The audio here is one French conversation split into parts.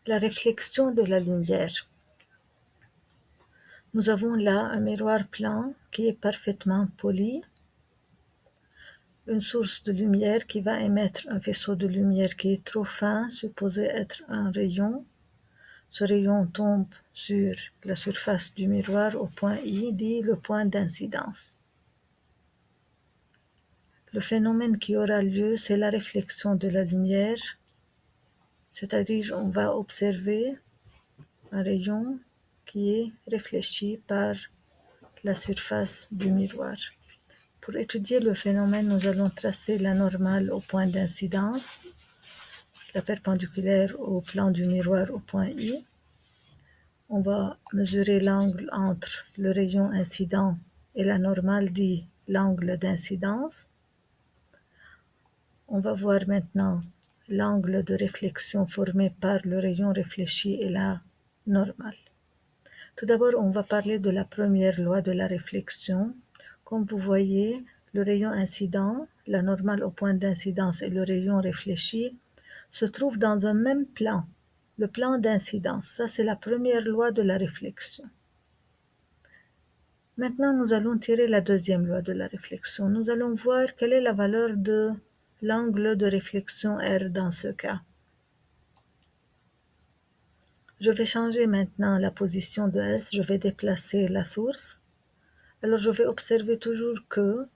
La réflexion de la lumière. Nous avons là un miroir plein qui est parfaitement poli, une source de lumière qui va émettre un faisceau de lumière qui est trop fin, supposé être un rayon. Ce rayon tombe sur la surface du miroir au point I, dit le point d'incidence. Le phénomène qui aura lieu, c'est la réflexion de la lumière, c'est-à-dire on va observer un rayon qui est réfléchi par la surface du miroir. Pour étudier le phénomène, nous allons tracer la normale au point d'incidence, la perpendiculaire au plan du miroir au point I. On va mesurer l'angle entre le rayon incident et la normale, dit l'angle d'incidence. On va voir maintenant l'angle de réflexion formé par le rayon réfléchi et la normale. Tout d'abord, on va parler de la première loi de la réflexion. Comme vous voyez, le rayon incident, la normale au point d'incidence et le rayon réfléchi se trouvent dans un même plan, le plan d'incidence. Ça, c'est la première loi de la réflexion. Maintenant, nous allons tirer la deuxième loi de la réflexion. Nous allons voir quelle est la valeur de l'angle de réflexion R dans ce cas. Je vais changer maintenant la position de S, je vais déplacer la source. Alors je vais observer toujours que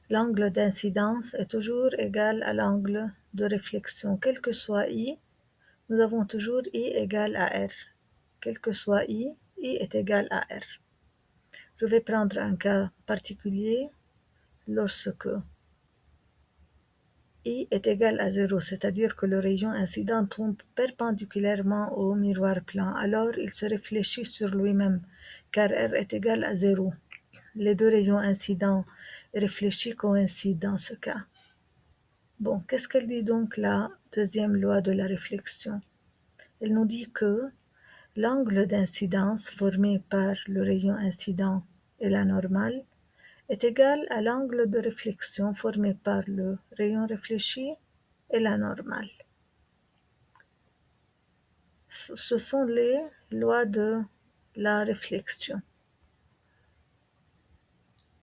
l'angle d'incidence est toujours égal à l'angle de réflexion. Quel que soit I, nous avons toujours I égale à R. Quel que soit I est égal à R. Je vais prendre un cas particulier lorsque I est égal à 0, c'est-à-dire que le rayon incident tombe perpendiculairement au miroir plein. Alors il se réfléchit sur lui-même, car R est égal à 0. Les deux rayons incidents et réfléchis coïncident dans ce cas. Bon, qu'est-ce qu'elle dit donc la deuxième loi de la réflexion? Elle nous dit que l'angle d'incidence formé par le rayon incident et la normale est égal à l'angle de réflexion formé par le rayon réfléchi et la normale. Ce sont les lois de la réflexion.